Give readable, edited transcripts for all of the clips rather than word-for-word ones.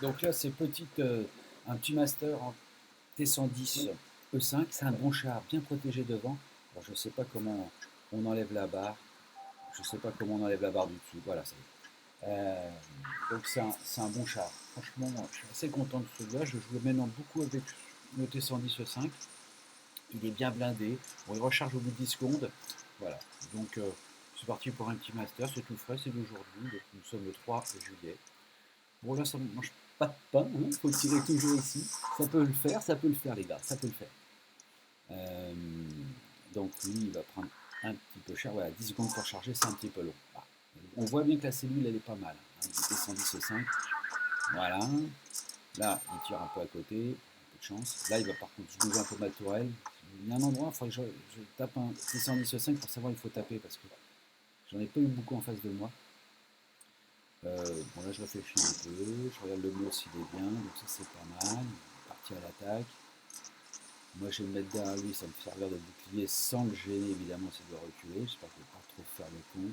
Donc là, c'est un petit master en T110 E5. C'est un bon char bien protégé devant. Alors, je ne sais pas comment on enlève la barre. Je ne sais pas comment on enlève la barre du dessus. Voilà, ça y est. Donc c'est un bon char. Franchement, je suis assez content de celui-là. Je joue maintenant beaucoup avec le T110 E5. Il est bien blindé. Bon, il recharge au bout de 10 secondes. Voilà. Donc c'est parti pour un petit master. C'est tout frais, c'est d'aujourd'hui. Donc, nous sommes le 3 juillet. Bon, là, ça ne mange pas de pain, il faut tirer toujours ici. Ça peut le faire, les gars, ça peut le faire. Euh, donc, lui, il va prendre un petit peu cher. Voilà, 10 secondes pour charger, c'est un petit peu long. Ah. On voit bien que la cellule, elle est pas mal. Hein, du T110 Voilà. Là, il tire un peu à côté, un peu de chance. Là, il va par contre se bouger un peu ma tourelle. Il y a un endroit, il faudrait que je tape un T110 pour savoir où il faut taper parce que j'en ai pas eu beaucoup en face de moi. Bon là je réfléchis un peu, je regarde le mur s'il est bien, donc ça c'est pas mal. Parti à l'attaque. Moi je vais me mettre derrière lui, ça me fait servir de bouclier sans le gêner évidemment s'il doit reculer. J'espère qu'il ne va pas trop faire le con.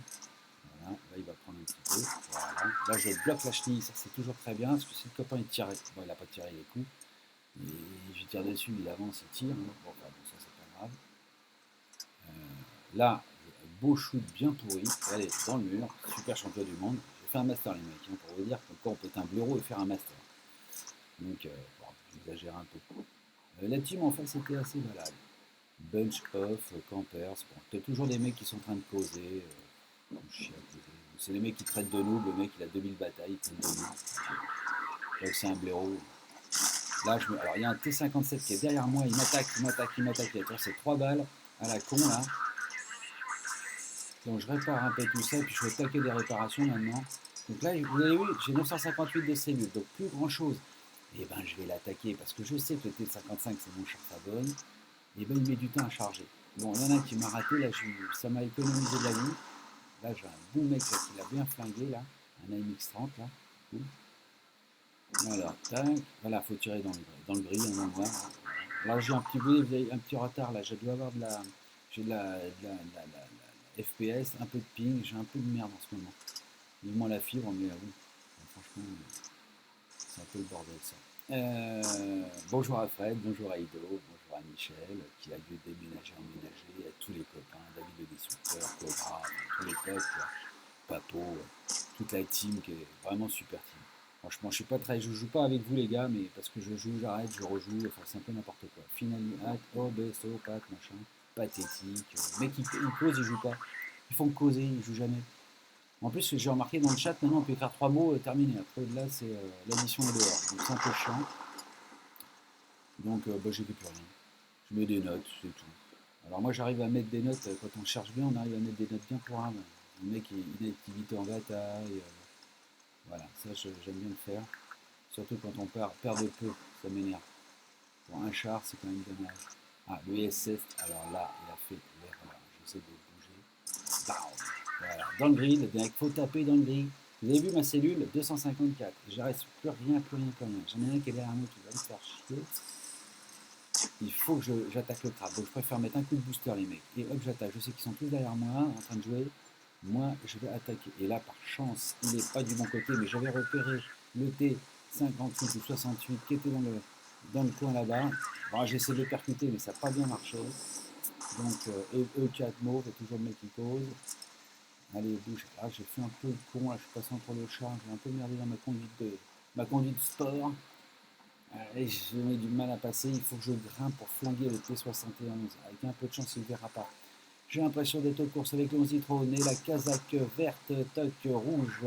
Voilà, là il va prendre un petit peu. Voilà. Là je bloque la chenille, ça c'est toujours très bien, parce que si le copain il tire, bon il n'a pas tiré les coups, et je tire dessus, il avance, il tire. Hein. Bon, enfin, bon ça c'est pas grave. Là, beau shoot bien pourri, allez, dans le mur, super champion du monde. J'ai fait un master les mecs, hein, pour vous dire pourquoi on peut être un blaireau et faire un master. Donc, bon, j'exagère un peu. La team en face était assez malade. Bunch off, campers, bon, t'as toujours des mecs qui sont en train de causer. C'est les mecs qui traitent de nous, le mec il a 2000 batailles, il traite de nous. Donc c'est un blaireau. Là, alors il y a un T57 qui est derrière moi, il m'attaque, il m'attaque, il m'attaque, il a tiré ses 3 balles à la con là. Donc je répare un peu tout ça, et puis je vais attaquer des réparations maintenant. Donc là, vous avez vu, j'ai 958 de cellules, donc plus grand chose. Et ben je vais l'attaquer, parce que je sais que le T55 c'est mon char favori. Et ben il met du temps à charger. Bon, il y en a un qui m'a raté, là ça m'a économisé de la vie. Là j'ai un bon mec là, qui l'a bien flingué, là, un AMX-30 là. Cool. Voilà, tac, voilà, faut tirer dans le gris, un endroit. Alors j'ai un un petit retard là, je dois avoir j'ai de la FPS, un peu de ping, j'ai un peu de merde en ce moment. Vivement la fibre, mais oui, franchement, c'est un peu le bordel ça. Bonjour à Fred, bonjour à Ido, bonjour à Michel, qui a dû déménager, emménager, à tous les copains, David le Destructeur, Cobra, tous les potes, quoi. Papo, toute la team qui est vraiment super team. Franchement, je joue pas avec vous les gars, mais parce que je joue, j'arrête, je rejoue, enfin c'est un peu n'importe quoi. Finali, hack, oh, besto, pack, machin, pathétique. Mec, ils causent, ils jouent pas. Ils font causer, ils jouent jamais. En plus, j'ai remarqué dans le chat, maintenant on peut écrire 3 mots, terminé. Après, là, c'est l'addition est dehors. Donc c'est un peu chiant. Donc, bah, j'ai plus rien. Je mets des notes, c'est tout. Alors moi, j'arrive à mettre des notes, quand on cherche bien, on arrive à mettre des notes bien pour un. Le mec est inactivité en bataille. Voilà, ça j'aime bien le faire. Surtout quand on perd de peu, ça m'énerve. Pour un char, c'est quand même dommage. Ah, le ISS, alors là, il a fait l'erreur. J'essaie de bouger. Bam. Voilà, dans le grid, il faut taper dans le grid. Vous avez vu ma cellule 254. J'arrête plus rien, plus rien, plus rien. J'en ai un qui est derrière moi qui va me faire chier. Il faut que j'attaque le crabe. Donc je préfère mettre un coup de booster, les mecs. Et hop, j'attaque. Je sais qu'ils sont tous derrière moi, en train de jouer. Moi, je vais attaquer. Et là, par chance, il n'est pas du bon côté, mais j'avais repéré le T58 ou 68 qui était dans le coin là-bas. Bon, j'ai essayé de le percuter, mais ça n'a pas bien marché. Donc, E4 mauve, et toujours le mec qui pose. Allez, bouge. Là, j'ai fait un peu le con. Là, je suis passé entre le char. J'ai un peu merdé dans ma conduite sport. Et j'ai du mal à passer. Il faut que je grimpe pour flinguer le T71. Avec un peu de chance, il ne verra pas. J'ai l'impression d'être aux courses avec le 11 et la casaque verte, toc rouge,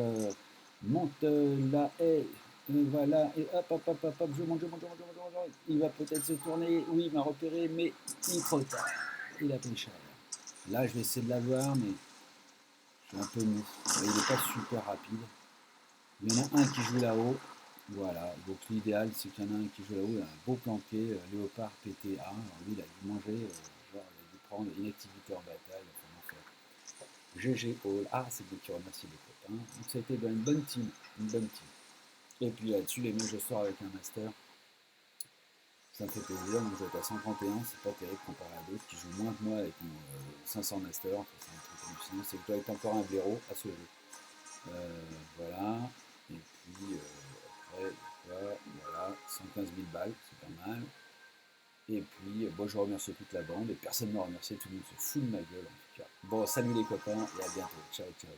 monte la haie, voilà, et hop, hop, hop, hop, hop, je monte, je monte, je monte, je monte, je monte, je monte. Il va peut-être se tourner, oui, il m'a repéré, mais il est trop tard, il a pris cher. Là, je vais essayer de l'avoir, mais je suis un peu mou. Il n'est pas super rapide. Il y en a un qui joue là-haut, voilà, donc l'idéal, c'est qu'il y en a un qui joue là-haut, il a un beau planqué, Léopard PTA, alors lui, il a dû manger, genre, il a dû prendre inactivité en bataille, enfin, GG All. Ah, c'est bien qui remercie les copains. Donc ça a été une bonne team. Une bonne team. Et puis là-dessus, les mecs, je sors avec un master. Ça me fait plaisir. Donc je vais être à 131. C'est pas terrible comparé à d'autres qui jouent moins que moi avec mon 500 master. Enfin, c'est un truc hallucinant. C'est que je dois être encore un blaireau à ce jeu. Voilà. Et puis après, 15 000 balles, c'est pas mal. Et puis, bon, je remercie toute la bande, et personne ne m'a remercié, tout le monde se fout de ma gueule en tout cas. Bon, salut les copains, et à bientôt. Ciao, ciao.